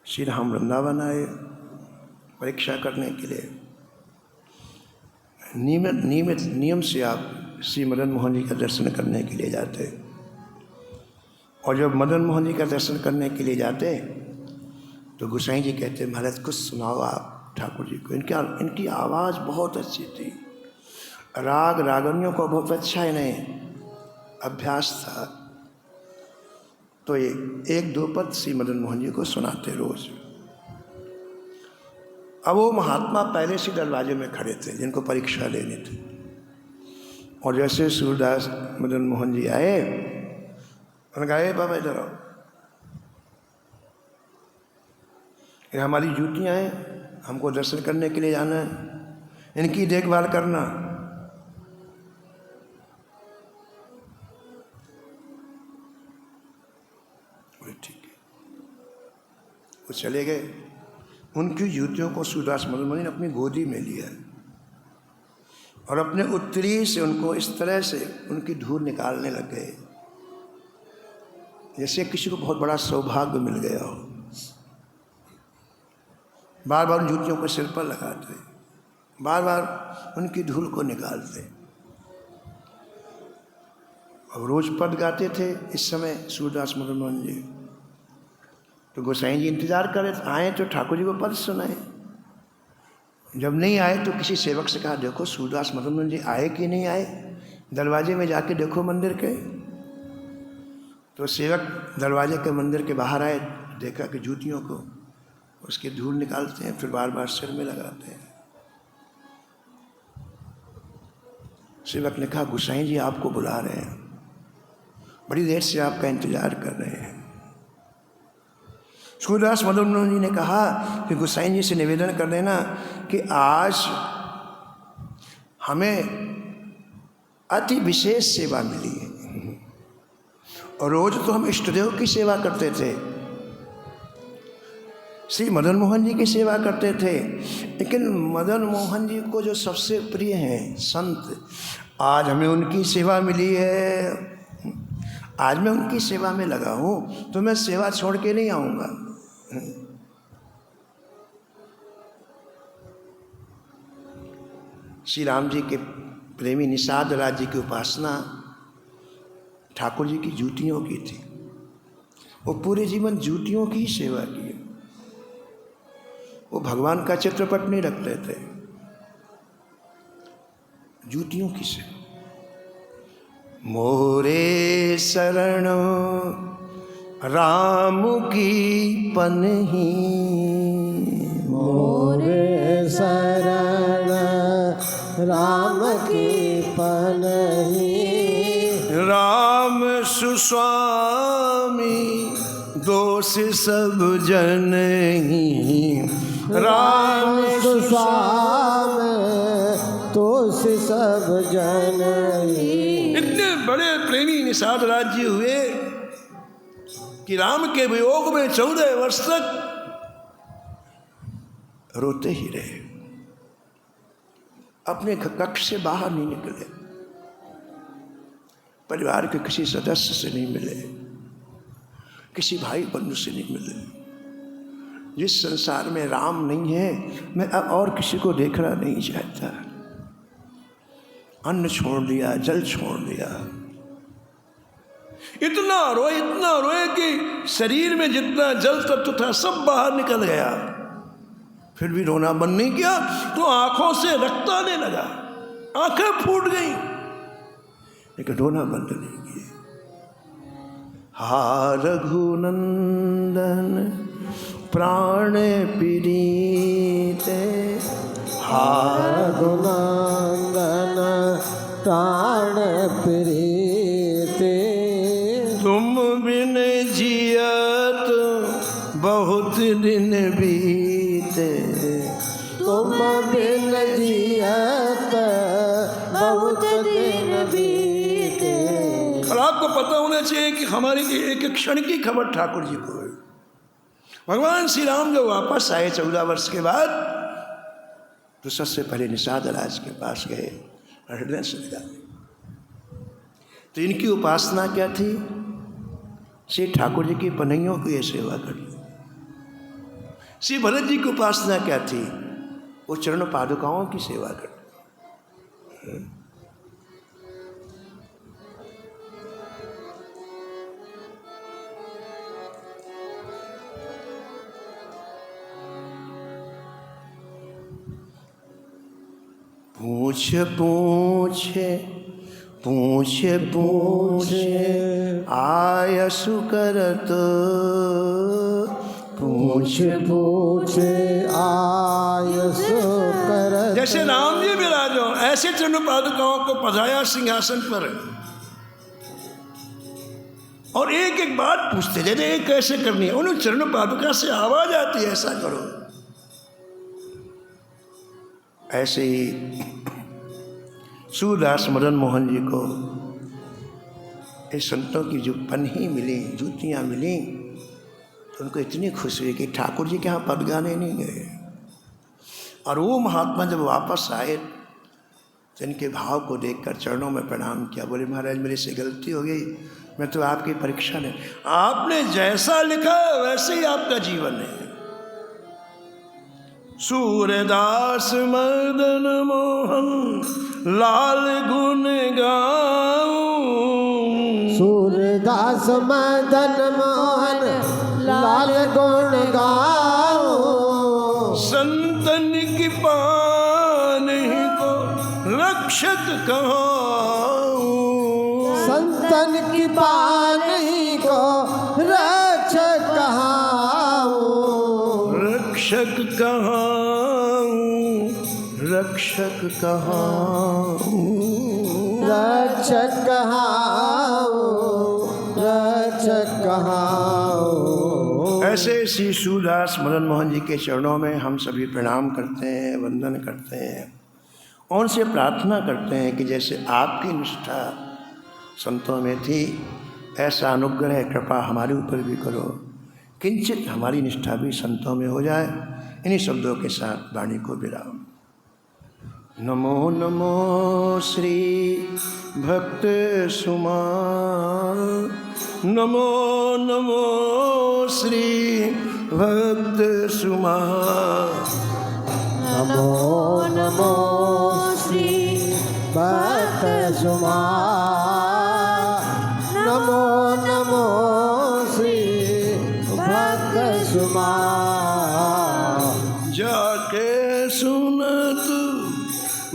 श्री राम वृंदावन आए परीक्षा करने के लिए। नियम से आप श्री मदन मोहन जी का दर्शन करने के लिए जाते। और जब मदन मोहन जी का दर्शन करने के लिए जाते तो गोसाई जी कहते, महाराज कुछ सुनाओ आप ठाकुर जी को। इनकी आवाज़ बहुत अच्छी थी, राग रागनियों को बहुत अच्छा इन्हें अभ्यास था। तो ये एक दो पद श्री मदन मोहन जी को सुनाते रोज। अब वो महात्मा पहले से दरवाजे में खड़े थे जिनको परीक्षा लेनी थी। और जैसे सूरदास मदन मोहन जी आए, उन्होंने कहा, बाबा इधर आओ, ये हमारी जूतियाँ हैं, हमको दर्शन करने के लिए जाना है, इनकी देखभाल करना। ठीक है। वो चले गए। उनकी जूतियों को सूरदास मदन मोहन ने अपनी गोदी में लिया और अपने उत्तरी से उनको इस तरह से उनकी धूल निकालने लग गए जैसे किसी को बहुत बड़ा सौभाग्य मिल गया हो। बार बार उन जूतियों को सिर पर लगाते, बार बार उनकी धूल को निकालते। और रोज पद गाते थे इस समय सूरदास मदन मोहन जी। तो गोसाई जी इंतजार करे, आए तो ठाकुर जी को पद सुनाए। जब नहीं आए तो किसी सेवक से कहा, देखो सूरदास मदन मोहन जी आए कि नहीं आए, दरवाजे में जाके देखो मंदिर के। तो सेवक दरवाजे के मंदिर के बाहर आए, देखा कि जूतियों को उसकी धूल निकालते हैं, फिर बार बार सिर में लगाते हैं। सेवक ने कहा, गोसाई जी आपको बुला रहे हैं, बड़ी देर से आपका इंतजार कर रहे हैं। सूरदास मदन मोहन जी ने कहा कि गोसाई जी से निवेदन कर देना कि आज हमें अति विशेष सेवा मिली है। और रोज तो हम इष्टदेव की सेवा करते थे, श्री मदन मोहन जी की सेवा करते थे, लेकिन मदन मोहन जी को जो सबसे प्रिय हैं संत, आज हमें उनकी सेवा मिली है। आज मैं उनकी सेवा में लगा हूँ तो मैं सेवा छोड़ के नहीं आऊँगा। श्री राम जी के प्रेमी निषाद राज जी की उपासना ठाकुर जी की जूतियों की थी। वो पूरे जीवन जूतियों की ही सेवा की। वो भगवान का चित्रपट नहीं रखते थे, जूतियों की सेवा। मोरे शरण राम की पनही, मोरे शरण राम की पनही, राम सुस्वामी दोष सब जनही, राम सुस्वामी दोष सब जनही। इतने बड़े प्रेमी निषाद राज्य हुए कि राम के वियोग में 14 वर्ष तक रोते ही रहे, अपने कक्ष से बाहर नहीं निकले, परिवार के किसी सदस्य से नहीं मिले, किसी भाई बंधु से नहीं मिले। जिस संसार में राम नहीं है, मैं अब और किसी को देखना नहीं चाहता। अन्न छोड़ दिया, जल छोड़ दिया, इतना रोए कि शरीर में जितना जल तत्व था सब बाहर निकल गया। फिर भी रोना बंद नहीं किया तो आंखों से रक्त आने लगा, आंखें फूट गई, लेकिन रोना बंद नहीं किया। हा रघुनंदन प्राण पीड़िते, हा रघुनंदन प्राण प्रीते, तुम बिन जियत बहुत दिन बीते, तुम बिन जियत बहुत दिन बीते। और आपको पता होना चाहिए कि हमारी एक क्षण की खबर ठाकुर जी को है। भगवान श्री राम जो वापस आए 14 वर्ष के बाद, तो सबसे पहले निषाद राज के पास गए, हृदय से लगा। तो इनकी उपासना क्या थी? श्री ठाकुर जी की पनैयों की सेवा करनी। श्री भरत जी की उपासना क्या थी? वो चरण पादुकाओं की सेवा करनी। पूछे आयसु करत, पूछे आयसु करत। जैसे राम जी विराजो ऐसे चरण पादुकाओं को पधाया सिंहासन पर, और एक एक बात पूछते, जैसे ये कैसे करनी है। उन चरण पादुका से आवाज आती है, ऐसा करो। ऐसे ही सूरदास मदन मोहन जी को इस संतों की जो पन्ही मिली, जूतियाँ मिली, तो उनको इतनी खुशी हुई कि ठाकुर जी के यहाँ पद गाने नहीं गए। और वो महात्मा जब वापस आए तो इनके भाव को देखकर चरणों में प्रणाम किया, बोले महाराज मेरे से गलती हो गई, मैं तो आपकी परीक्षा नहीं, आपने जैसा लिखा वैसे ही आपका जीवन है। सूरदास मदन मोहन लाल गुण गाऊं, सूरदास मदन मोहन लाल गुण गाऊं, संतन की पान को रक्षक कहाऊं, संतन की पानी को रक्षक कहाऊं, रक्षक कहाऊं, रक्षक कहाऊं, रक्षक कहाऊं, रक्षक कहाऊं। ऐसे श्री सूरदास मदन मोहन जी के चरणों में हम सभी प्रणाम करते हैं, वंदन करते हैं, उनसे प्रार्थना करते हैं कि जैसे आपकी निष्ठा संतों में थी, ऐसा अनुग्रह कृपा हमारे ऊपर भी करो, किंचित हमारी निष्ठा भी संतों में हो जाए। इन्हीं शब्दों के साथ वाणी को विराम। नमो नमो श्री भक्त सुमान, नमो नमो श्री भक्त सुमान, नमो नमो श्री भक्त सुमान, नमो नमो श्री भक्त सुमान। जाके सुनत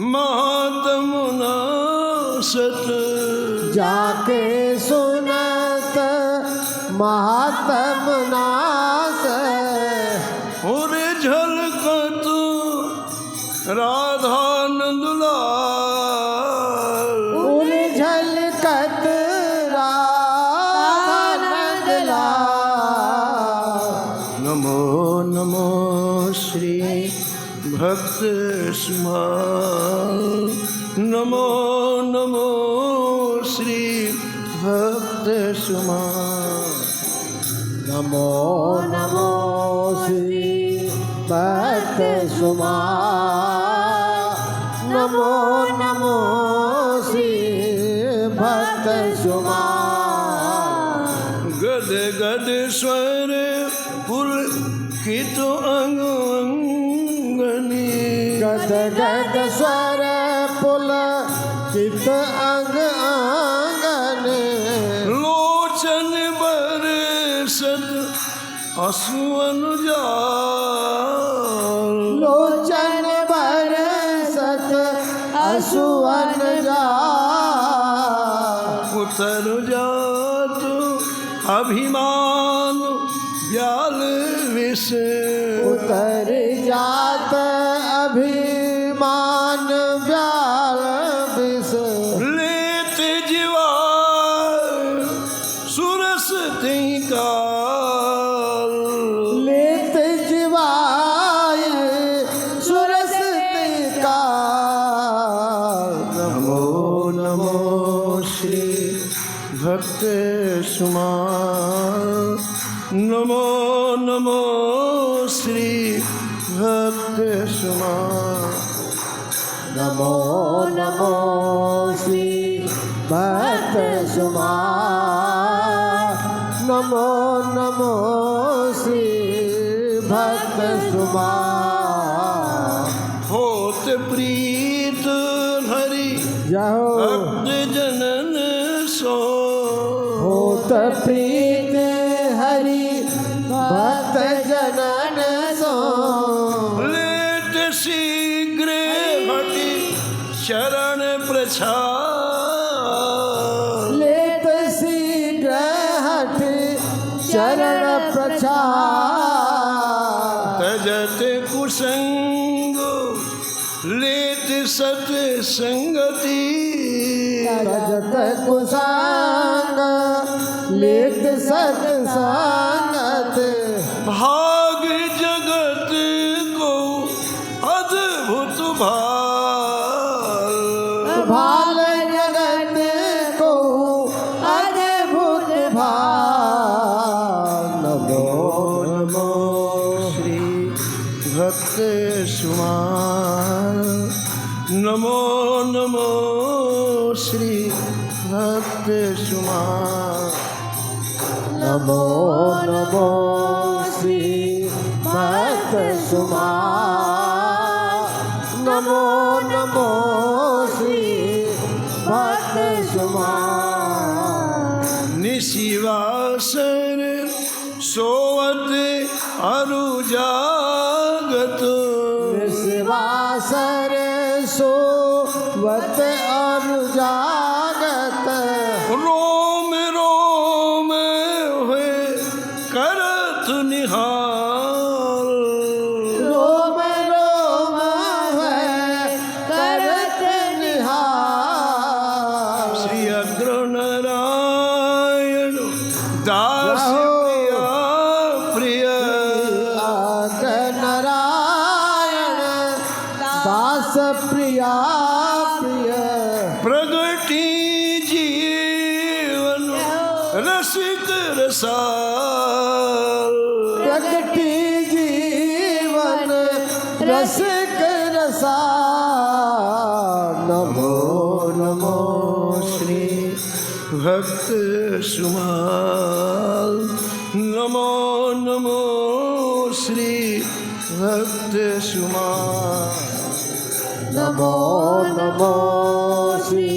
महात्म नासत, जा महात्म नास और झलकत राधा नंदलाल उन झलकत राधा नंदलाल नमो नमो श्री भक्त सुमाल नमो नमो श्री भक्त सुमाल नमो नमो श्री भक्त सुमा नमो नमो श्री भक्त सुमा गद गद स्वर पुलकित अंग अंगनी गद गद स्वर पुलकित अंग आंगने लोचन बरसत असुअनुजाल लोचन बरसत असुवन जा उतर जात अभिमान व्याल विष उतर जात अभिमान व्याल विष लेत जीवा सुरस तिं काल लेत जीवाय सुरस का नमो नमो श्री भक्त सुमाल नमो नमो श्री भक्त सुमाल नमो नमो श्री भक्त सुमा नमो नमो श्री भक्त सुमा होत प्रीत हरि जहो भक्त जनन सो होत प्रीत हरि भक्त जनन सो लेट शीघ्र हटि शरण प्रछाल लेत शीघ्र हट चरण प्रचार तजत कुसंग लेत सत संगति रजत कुसंग लेत सत्संगत भाग जगत को अद्भुत भाल भाल जगत को अद्भुत भाल नमो नमो श्री भक्त सुमाल नमो नमो श्री भक्त सुमाल नमो नमो श्री भक्त सुमा नमो नमो श्री भक्त सुमा निशिवासर सोवत अरुजागत शिवासर सोवत अनुजागत रोम रोम हुए करत निहाल रोम रोम है करत निहार श्री अग्र नारायण दास प्रिय नारायण दास प्रिया प्रिय प्रगति जीवन रसिक रसाल प्रगति जीवन रसिक रसा नमो नमो श्री भक्त सुमाल नमो नमो श्री भक्त सुमाल नमो नमो श्री